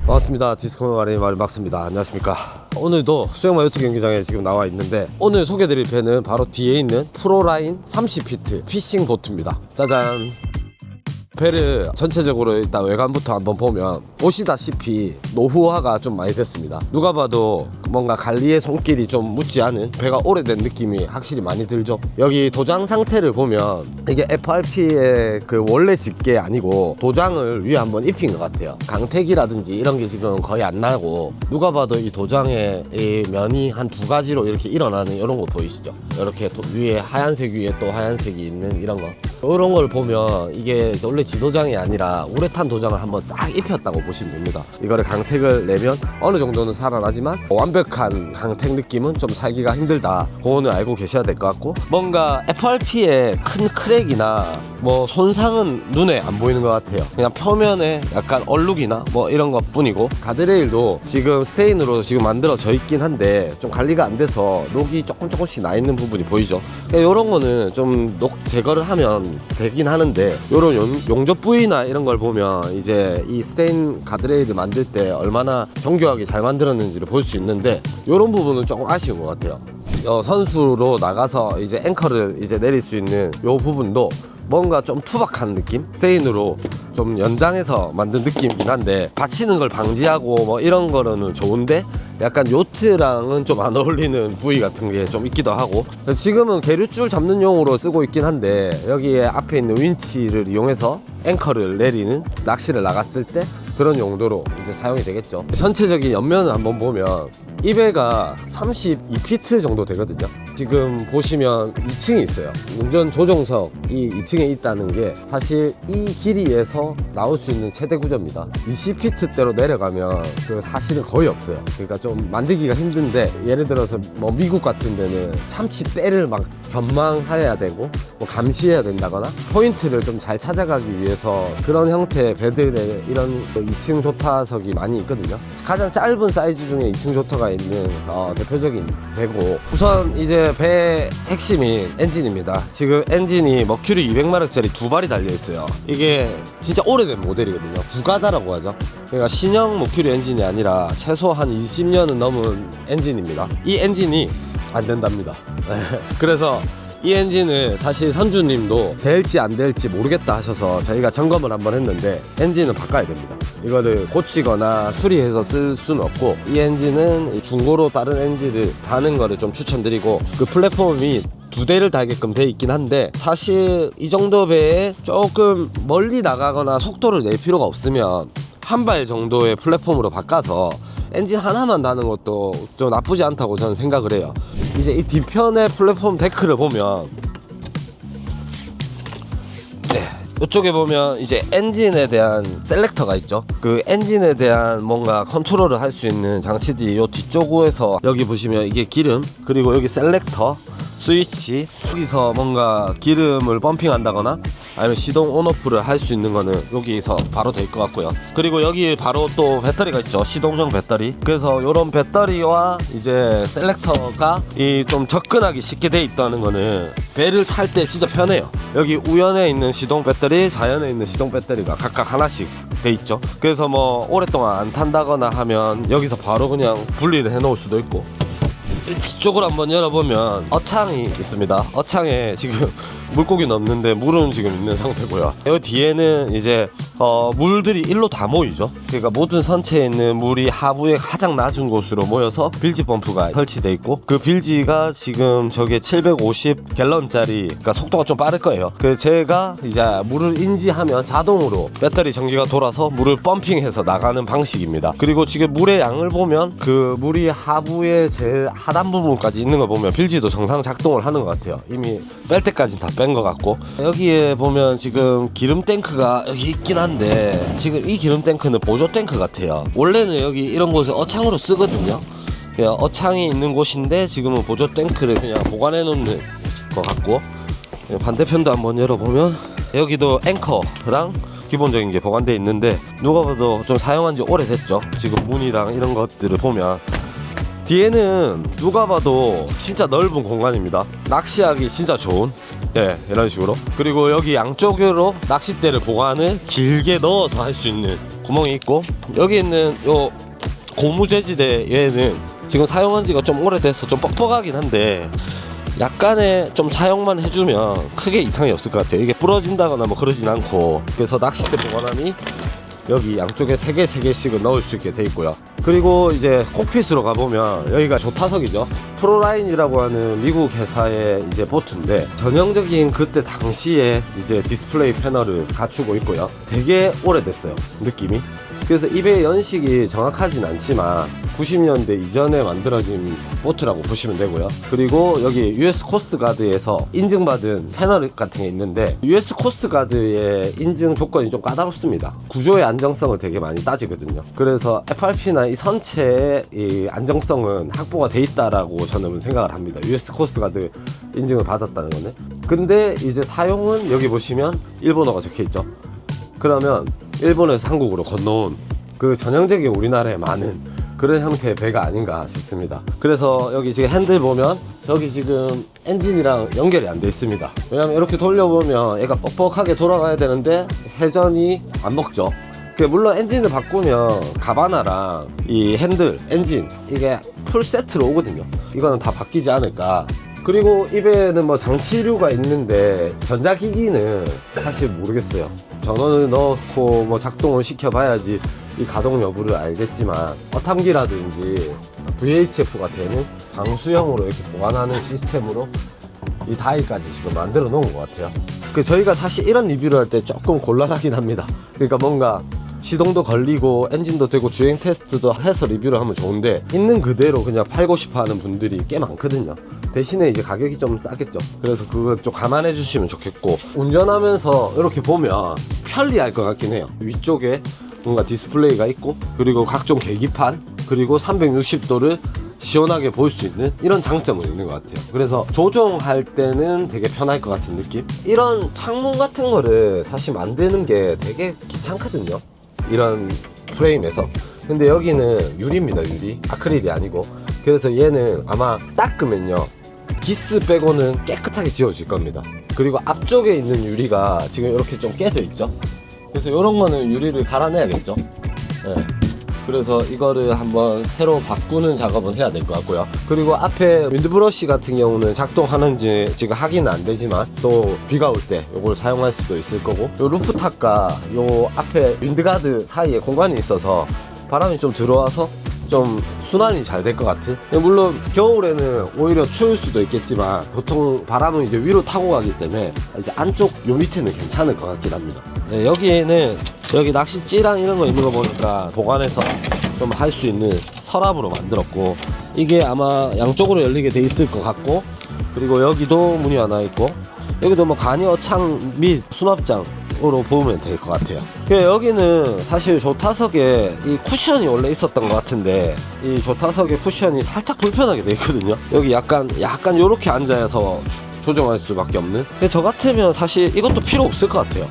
반갑습니다. 디스코너 마린 막습니다. 안녕하십니까. 오늘도 수영마 요트 경기장에 지금 나와 있는데, 오늘 소개드릴 배는 바로 뒤에 있는 프로라인 30피트 피싱 보트입니다. 짜잔. 배를 전체적으로 일단 외관부터 한번 보면 보시다시피 노후화가 좀 많이 됐습니다. 누가 봐도 뭔가 관리의 손길이 좀 묻지 않은, 배가 오래된 느낌이 확실히 많이 들죠. 여기 도장 상태를 보면 이게 FRP의 그 원래 집게 아니고 도장을 위에 한번 입힌 것 같아요. 강택이라든지 이런 게 지금 거의 안 나고, 누가 봐도 이 도장의 이 면이 한 두 가지로 이렇게 일어나는 이런 거 보이시죠? 이렇게 위에 하얀색 위에 또 하얀색이 있는 이런 거, 이런 걸 보면 이게 원래 지도장이 아니라 우레탄 도장을 한번 싹 입혔다고 보시면 됩니다. 이거를 강택을 내면 어느 정도는 살아나지만 완벽한 강택 느낌은 좀 살기가 힘들다. 그거는 알고 계셔야 될 것 같고, 뭔가 FRP의 큰 크랙이나 뭐 손상은 눈에 안 보이는 것 같아요. 그냥 표면에 약간 얼룩이나 뭐 이런 것 뿐이고, 가드레일도 지금 스테인으로 지금 만들어져 있긴 한데 좀 관리가 안 돼서 녹이 조금씩 나 있는 부분이 보이죠. 이런 거는 좀 녹 제거를 하면 되긴 하는데, 요런 용접 부위나 이런 걸 보면 이제 이 스테인 가드레일을 만들 때 얼마나 정교하게 잘 만들었는지를 볼 수 있는데, 요런 부분은 조금 아쉬운 것 같아요. 선수로 나가서 이제 앵커를 이제 내릴 수 있는 요 부분도 뭔가 좀 투박한 느낌? 스테인으로 좀 연장해서 만든 느낌이긴 한데, 받치는 걸 방지하고 뭐 이런 거는 좋은데 약간 요트랑은 좀 안 어울리는 부위 같은 게 좀 있기도 하고, 지금은 계류줄 잡는 용으로 쓰고 있긴 한데, 여기에 앞에 있는 윈치를 이용해서 앵커를 내리는, 낚시를 나갔을 때 그런 용도로 이제 사용이 되겠죠. 전체적인 옆면을 한번 보면 이 배가 32피트 정도 되거든요. 지금 보시면 2층이 있어요. 운전 조종석이 2층에 있다는 게 사실 이 길이에서 나올 수 있는 최대 구조입니다. 20피트대로 내려가면 그 사실은 거의 없어요. 그러니까 좀 만들기가 힘든데, 예를 들어서 뭐 미국 같은 데는 참치대를 막 전망해야 되고 뭐 감시해야 된다거나 포인트를 좀 잘 찾아가기 위해서 그런 형태의 배들의 이런 2층 조타석이 많이 있거든요. 가장 짧은 사이즈 중에 2층 조타가 있는 대표적인 배고, 우선 이제 배 핵심인 엔진입니다. 지금 엔진이 머큐리 200마력짜리 두 발이 달려있어요. 이게 진짜 오래된 모델이거든요. 구가다라고 하죠. 그러니까 신형 머큐리 엔진이 아니라 최소 한 20년은 넘은 엔진입니다. 이 엔진이 안 된답니다. 그래서 이 엔진을 사실 선주님도 될지 안 될지 모르겠다 하셔서 저희가 점검을 한번 했는데, 엔진은 바꿔야 됩니다. 이거를 고치거나 수리해서 쓸 수는 없고, 이 엔진은 중고로 다른 엔진을 다는 거를 좀 추천드리고, 그 플랫폼이 두 대를 달게끔 돼 있긴 한데, 사실 이 정도 배에 조금 멀리 나가거나 속도를 낼 필요가 없으면 한 발 정도의 플랫폼으로 바꿔서 엔진 하나만 다는 것도 좀 나쁘지 않다고 저는 생각을 해요. 이제 이 뒤편의 플랫폼 데크를 보면, 이쪽에 보면 이제 엔진에 대한 셀렉터가 있죠. 그 엔진에 대한 뭔가 컨트롤을 할 수 있는 장치들이 요 뒤쪽에서, 여기 보시면 이게 기름, 그리고 여기 셀렉터, 스위치, 여기서 뭔가 기름을 펌핑한다거나 아니면 시동 온오프를 할 수 있는 거는 여기서 바로 될 것 같고요. 그리고 여기 바로 또 배터리가 있죠. 시동용 배터리. 그래서 이런 배터리와 이제 셀렉터가 이 좀 접근하기 쉽게 돼 있다는 거는 배를 탈 때 진짜 편해요. 여기 우연에 있는 시동 배터리, 자연에 있는 시동 배터리가 각각 하나씩 돼 있죠. 그래서 뭐 오랫동안 안 탄다거나 하면 여기서 바로 그냥 분리를 해 놓을 수도 있고. 뒤쪽을 한번 열어보면 어창이 있습니다. 어창에 지금 물고기는 없는데 물은 지금 있는 상태고요. 여기 뒤에는 이제 물들이 일로 다 모이죠. 그러니까 모든 선체에 있는 물이 하부의 가장 낮은 곳으로 모여서 빌지 펌프가 설치되어 있고, 그 빌지가 지금 저게 750갤런짜리, 그러니까 속도가 좀 빠를 거예요. 그래서 제가 이제 물을 인지하면 자동으로 배터리 전기가 돌아서 물을 펌핑해서 나가는 방식입니다. 그리고 지금 물의 양을 보면 그 물이 하부의 제일 하단 부분까지 있는 거 보면 빌지도 정상 작동을 하는 것 같아요. 이미 뺄 때까지 다 뺀 것 같고, 여기에 보면 지금 기름 탱크가 여기 있긴 한데, 지금 이 기름 탱크는 보조 탱크 같아요. 원래는 여기 이런 곳에 어창으로 쓰거든요. 어창이 있는 곳인데 지금은 보조 탱크를 그냥 보관해 놓는 것 같고, 반대편도 한번 열어보면 여기도 앵커랑 기본적인 게 보관되어 있는데, 누가 봐도 좀 사용한 지 오래됐죠. 지금 문이랑 이런 것들을 보면 뒤에는 누가 봐도 진짜 넓은 공간입니다. 낚시하기 진짜 좋은, 이런 식으로. 그리고 여기 양쪽으로 낚싯대를 보관을 길게 넣어서 할 수 있는 구멍이 있고, 여기 있는 요 고무 재질의 얘는 지금 사용한 지가 좀 오래돼서 좀 뻑뻑하긴 한데 약간의 좀 사용만 해주면 크게 이상이 없을 것 같아요. 이게 부러진다거나 뭐 그러진 않고. 그래서 낚싯대 보관함이 여기 양쪽에 3개씩은 넣을 수 있게 돼 있고요. 그리고 이제 콕핏으로 가보면 여기가 조타석이죠. 프로라인이라고 하는 미국 회사의 이제 보트인데 전형적인 그때 당시에 이제 디스플레이 패널을 갖추고 있고요. 되게 오래됐어요, 느낌이. 그래서 이 배의 연식이 정확하진 않지만 90년대 이전에 만들어진 보트라고 보시면 되고요. 그리고 여기 US 코스트가드에서 인증받은 패널 같은 게 있는데 US 코스트가드의 인증 조건이 좀 까다롭습니다. 구조의 안정성을 되게 많이 따지거든요. 그래서 FRP나 이 선체의 이 안정성은 확보가 돼 있다라고 저는 생각을 합니다. US 코스트가드 인증을 받았다는 거네. 근데 이제 사용은 여기 보시면 일본어가 적혀 있죠. 그러면 일본에서 한국으로 건너온 그 전형적인 우리나라에 많은 그런 형태의 배가 아닌가 싶습니다. 그래서 여기 지금 핸들 보면 저기 지금 엔진이랑 연결이 안 돼 있습니다. 왜냐면 이렇게 돌려보면 얘가 뻑뻑하게 돌아가야 되는데 회전이 안 먹죠. 물론 엔진을 바꾸면 가바나랑 이 핸들, 엔진 이게 풀 세트로 오거든요. 이거는 다 바뀌지 않을까. 그리고 이 배에는 뭐 장치류가 있는데 전자기기는 사실 모르겠어요. 전원을 넣고 뭐 작동을 시켜봐야지 이 가동 여부를 알겠지만 어탐기라든지 VHF가 되는 방수형으로 이렇게 보관하는 시스템으로 이 다이까지 지금 만들어 놓은 것 같아요. 저희가 사실 이런 리뷰를 할 때 조금 곤란하긴 합니다. 그러니까 뭔가 시동도 걸리고 엔진도 되고 주행 테스트도 해서 리뷰를 하면 좋은데 있는 그대로 그냥 팔고 싶어 하는 분들이 꽤 많거든요. 대신에 이제 가격이 좀 싸겠죠. 그래서 그거 좀 감안해 주시면 좋겠고, 운전하면서 이렇게 보면 편리할 것 같긴 해요. 위쪽에 뭔가 디스플레이가 있고, 그리고 각종 계기판, 그리고 360도를 시원하게 볼 수 있는 이런 장점은 있는 것 같아요. 그래서 조종할 때는 되게 편할 것 같은 느낌? 이런 창문 같은 거를 사실 만드는 게 되게 귀찮거든요, 이런 프레임에서. 근데 여기는 유리입니다, 유리. 아크릴이 아니고. 그래서 얘는 아마 닦으면요 기스 빼고는 깨끗하게 지워질 겁니다. 그리고 앞쪽에 있는 유리가 지금 이렇게 좀 깨져 있죠. 그래서 이런 거는 유리를 갈아내야겠죠. 네. 그래서 이거를 한번 새로 바꾸는 작업은 해야 될 것 같고요. 그리고 앞에 윈드브러시 같은 경우는 작동하는지 지금 확인은 안 되지만 또 비가 올 때 이걸 사용할 수도 있을 거고, 요 루프탑과 요 앞에 윈드가드 사이에 공간이 있어서 바람이 좀 들어와서 좀 순환이 잘 될 것 같은. 물론 겨울에는 오히려 추울 수도 있겠지만 보통 바람은 이제 위로 타고 가기 때문에 이제 안쪽 요 밑에는 괜찮을 것 같긴 합니다. 네, 여기에는 여기 낚시찌랑 이런 거 있는 거 보니까 보관해서 좀 할 수 있는 서랍으로 만들었고, 이게 아마 양쪽으로 열리게 돼 있을 것 같고, 그리고 여기도 문이 하나 있고, 여기도 뭐 간이어창 및 수납장으로 보면 될 것 같아요. 여기는 사실 조타석에 이 쿠션이 원래 있었던 것 같은데 이 조타석의 쿠션이 살짝 불편하게 돼 있거든요. 여기 약간 요렇게 앉아서 조정할 수밖에 없는. 저 같으면 사실 이것도 필요 없을 것 같아요.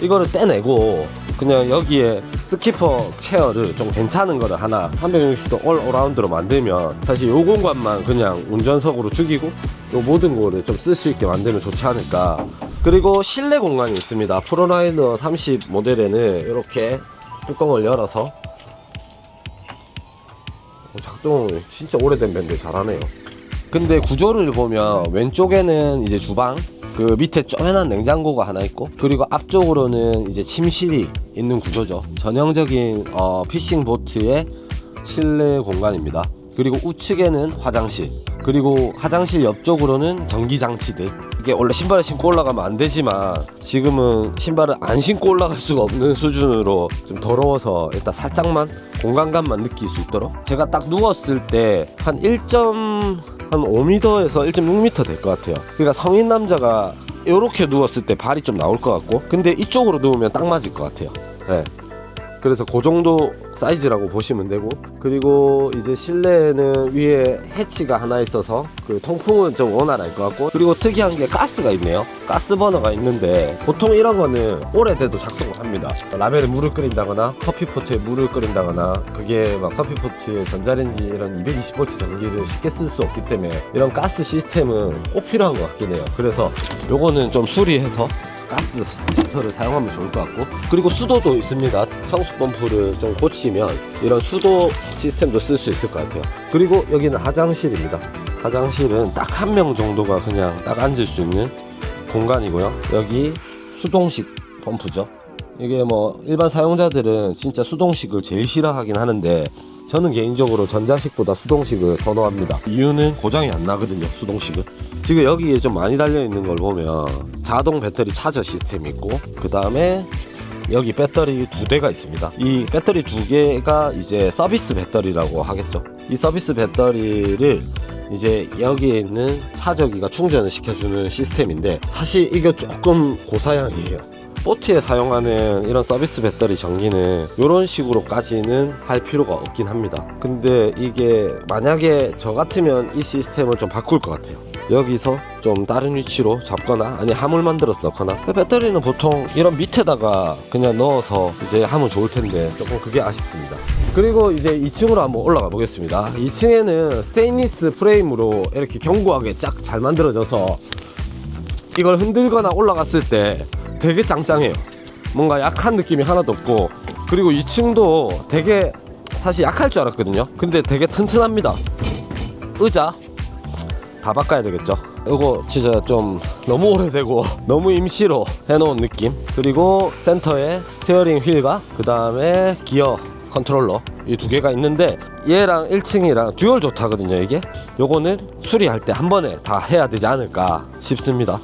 이거를 떼내고 그냥 여기에 스키퍼 체어를 좀 괜찮은 거를 하나 360도 올라운드로 만들면 사실 요 공간만 그냥 운전석으로 죽이고 요 모든 거를 좀 쓸 수 있게 만들면 좋지 않을까. 그리고 실내 공간이 있습니다. 프로라이너 30 모델에는 이렇게 뚜껑을 열어서 작동을 진짜 오래된 밴드 잘하네요. 근데 구조를 보면 왼쪽에는 이제 주방, 그 밑에 쪼매난 냉장고가 하나 있고, 그리고 앞쪽으로는 이제 침실이 있는 구조죠. 전형적인 피싱 보트의 실내 공간입니다. 그리고 우측에는 화장실, 그리고 화장실 옆쪽으로는 전기장치들. 이게 원래 신발을 신고 올라가면 안 되지만 지금은 신발을 안 신고 올라갈 수가 없는 수준으로 좀 더러워서 일단 살짝만 공간감만 느낄 수 있도록, 제가 딱 누웠을 때 한 5m에서 1.6m 될 것 같아요. 그러니까 성인 남자가 이렇게 누웠을 때 발이 좀 나올 것 같고, 근데 이쪽으로 누우면 딱 맞을 것 같아요. 네. 그래서 그 정도 사이즈라고 보시면 되고, 그리고 이제 실내에는 위에 해치가 하나 있어서 그 통풍은 좀 원활할 것 같고, 그리고 특이한 게 가스가 있네요. 가스 버너가 있는데 보통 이런 거는 오래돼도 작동을 합니다. 라면에 물을 끓인다거나 커피포트에 물을 끓인다거나, 그게 막 커피포트에 전자레인지 이런 220V 전기를 쉽게 쓸 수 없기 때문에 이런 가스 시스템은 꼭 필요한 것 같긴 해요. 그래서 요거는 좀 수리해서 가스 센서를 사용하면 좋을 것 같고, 그리고 수도도 있습니다. 청수 펌프를 좀 고치면 이런 수도 시스템도 쓸 수 있을 것 같아요. 그리고 여기는 화장실입니다. 화장실은 딱 한 명 정도가 그냥 딱 앉을 수 있는 공간이고요. 여기 수동식 펌프죠. 이게 뭐 일반 사용자들은 진짜 수동식을 제일 싫어하긴 하는데, 저는 개인적으로 전자식보다 수동식을 선호합니다. 이유는 고장이 안 나거든요, 수동식은. 지금 여기에 좀 많이 달려있는 걸 보면 자동 배터리 차저 시스템이 있고, 그 다음에 여기 배터리 2대가 있습니다. 이 배터리 2개가 이제 서비스 배터리라고 하겠죠. 이 서비스 배터리를 이제 여기에 있는 차저기가 충전을 시켜주는 시스템인데, 사실 이게 조금 고사양이에요. 보트에 사용하는 이런 서비스 배터리 전기는 이런 식으로까지는 할 필요가 없긴 합니다. 근데 이게 만약에 저 같으면 이 시스템을 좀 바꿀 것 같아요. 여기서 좀 다른 위치로 잡거나, 아니 하물 만들어서 넣거나. 배터리는 보통 이런 밑에다가 그냥 넣어서 이제 하면 좋을 텐데 조금 그게 아쉽습니다. 그리고 이제 2층으로 한번 올라가 보겠습니다. 2층에는 스테인리스 프레임으로 이렇게 견고하게 쫙 잘 만들어져서 이걸 흔들거나 올라갔을 때 되게 짱짱해요. 뭔가 약한 느낌이 하나도 없고, 그리고 2층도 되게 사실 약할 줄 알았거든요. 근데 되게 튼튼합니다. 의자 다 바꿔야 되겠죠. 이거 진짜 좀 너무 오래되고 너무 임시로 해놓은 느낌. 그리고 센터에 스티어링 휠과 그 다음에 기어 컨트롤러, 이 두 개가 있는데, 얘랑 1층이랑 듀얼 좋다거든요. 이게 요거는 수리할 때 한 번에 다 해야 되지 않을까 싶습니다.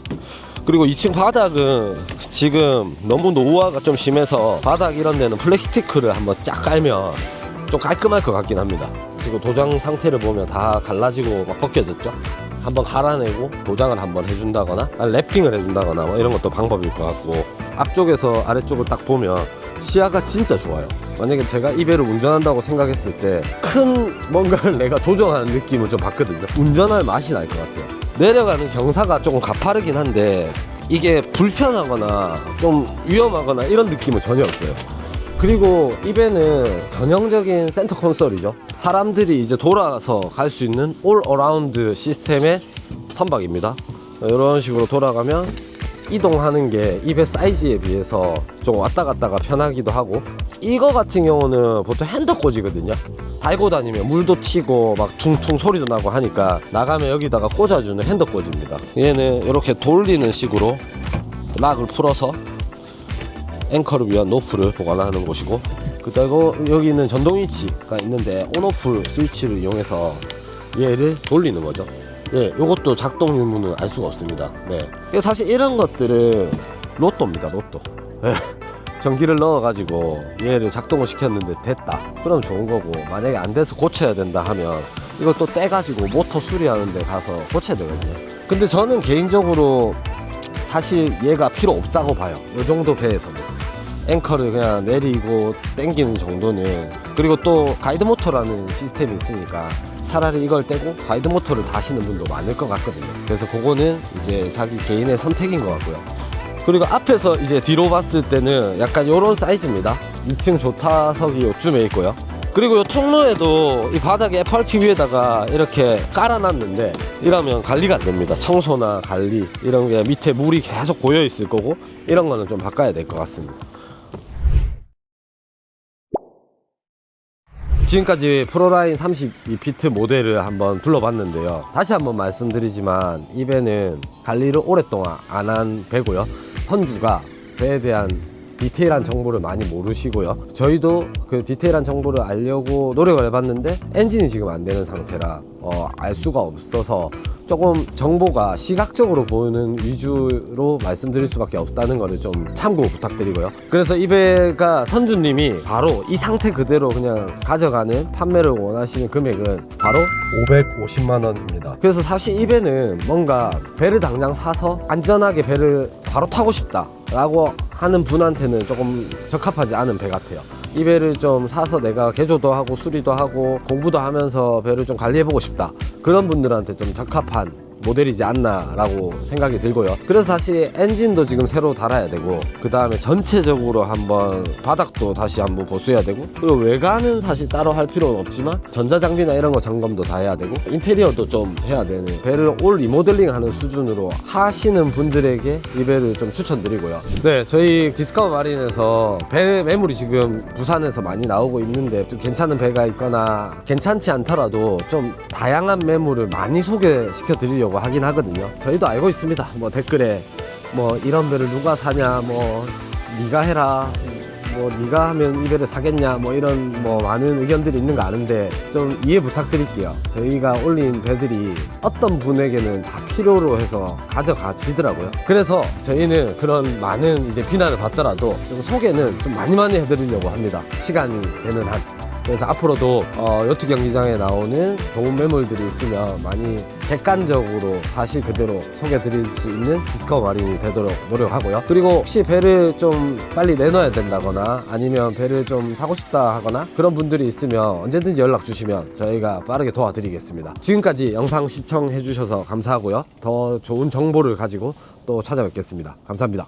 그리고 2층 바닥은 지금 너무 노후화가 좀 심해서 바닥 이런 데는 플라스틱을 한번 쫙 깔면 좀 깔끔할 것 같긴 합니다. 지금 도장 상태를 보면 다 갈라지고 막 벗겨졌죠. 한번 갈아내고 도장을 한번 해준다거나 랩핑을 해준다거나 뭐 이런 것도 방법일 것 같고, 앞쪽에서 아래쪽을 딱 보면 시야가 진짜 좋아요. 만약에 제가 이 배를 운전한다고 생각했을 때 큰 뭔가를 내가 조정하는 느낌을 좀 받거든요. 운전할 맛이 날 것 같아요. 내려가는 경사가 조금 가파르긴 한데 이게 불편하거나 좀 위험하거나 이런 느낌은 전혀 없어요. 그리고 이 배는 전형적인 센터 콘솔이죠. 사람들이 이제 돌아서 갈 수 있는 올 어라운드 시스템의 선박입니다. 이런 식으로 돌아가면 이동하는 게 이 배 사이즈에 비해서 좀 왔다 갔다가 편하기도 하고, 이거 같은 경우는 보통 핸드 꽂이거든요. 달고 다니면 물도 튀고 막 퉁퉁 소리도 나고 하니까 나가면 여기다가 꽂아주는 핸드 꽂입니다. 얘는 이렇게 돌리는 식으로 락을 풀어서 앵커를 위한 노프를 보관하는 곳이고, 그리고 여기는 전동 위치가 있는데 온오프 스위치를 이용해서 얘를 돌리는 거죠. 예, 요것도 작동 유무는 알 수가 없습니다. 네. 사실 이런 것들은 로또입니다, 로또. 예. 전기를 넣어가지고 얘를 작동을 시켰는데 됐다. 그럼 좋은 거고, 만약에 안 돼서 고쳐야 된다 하면 이것도 떼가지고 모터 수리하는 데 가서 고쳐야 되거든요. 근데 저는 개인적으로 사실 얘가 필요 없다고 봐요. 요 정도 배에서는. 앵커를 그냥 내리고 당기는 정도는. 그리고 또 가이드 모터라는 시스템이 있으니까 차라리 이걸 떼고 가이드 모터를 다시는 분도 많을 것 같거든요. 그래서 그거는 이제 자기 개인의 선택인 것 같고요. 그리고 앞에서 이제 뒤로 봤을 때는 약간 요런 사이즈입니다. 2층 조타석이 요쯤에 있고요. 그리고 요 통로에도 이 바닥에 FRP 위에다가 이렇게 깔아놨는데, 이러면 관리가 안 됩니다. 청소나 관리 이런 게 밑에 물이 계속 고여 있을 거고, 이런 거는 좀 바꿔야 될 것 같습니다. 지금까지 프로라인 32피트 모델을 한번 둘러봤는데요. 다시 한번 말씀드리지만 이 배는 관리를 오랫동안 안 한 배고요. 선주가 배에 대한 디테일한 정보를 많이 모르시고요. 저희도 그 디테일한 정보를 알려고 노력을 해봤는데 엔진이 지금 안 되는 상태라 알 수가 없어서 조금 정보가 시각적으로 보이는 위주로 말씀드릴 수밖에 없다는 거를 좀 참고 부탁드리고요. 그래서 이 배가 선주님이 바로 이 상태 그대로 그냥 가져가는, 판매를 원하시는 금액은 바로 550만 원입니다. 그래서 사실 이 배는 뭔가 배를 당장 사서 안전하게 배를 바로 타고 싶다 라고 하는 분한테는 조금 적합하지 않은 배 같아요. 이 배를 좀 사서 내가 개조도 하고 수리도 하고 공부도 하면서 배를 좀 관리해보고 싶다, 그런 분들한테 좀 적합한 모델이지 않나 라고 생각이 들고요. 그래서 사실 엔진도 지금 새로 달아야 되고, 그 다음에 전체적으로 한번 바닥도 다시 한번 보수해야 되고, 그리고 외관은 사실 따로 할 필요는 없지만 전자장비나 이런 거 점검도 다 해야 되고, 인테리어도 좀 해야 되는, 배를 올 리모델링 하는 수준으로 하시는 분들에게 이 배를 좀 추천드리고요. 네, 저희 디스커버 마린에서 배 매물이 지금 부산에서 많이 나오고 있는데, 좀 괜찮은 배가 있거나 괜찮지 않더라도 좀 다양한 매물을 많이 소개시켜 드리려고 하긴 하거든요. 저희도 알고 있습니다. 뭐 댓글에 뭐 이런 배를 누가 사냐, 뭐 네가 해라, 뭐 네가 하면 이 배를 사겠냐, 뭐 이런 뭐 많은 의견들이 있는 거 아는데 좀 이해 부탁드릴게요. 저희가 올린 배들이 어떤 분에게는 다 필요로 해서 가져가지더라고요. 그래서 저희는 그런 많은 이제 비난을 받더라도 좀 소개는 좀 많이 해드리려고 합니다. 시간이 되는 한. 그래서 앞으로도 요트 경기장에 나오는 좋은 매물들이 있으면 많이 객관적으로 사실 그대로 소개드릴 수 있는 디스커버 마린이 되도록 노력하고요. 그리고 혹시 배를 좀 빨리 내놔야 된다거나 아니면 배를 좀 사고 싶다 하거나 그런 분들이 있으면 언제든지 연락 주시면 저희가 빠르게 도와드리겠습니다. 지금까지 영상 시청해 주셔서 감사하고요. 더 좋은 정보를 가지고 또 찾아뵙겠습니다. 감사합니다.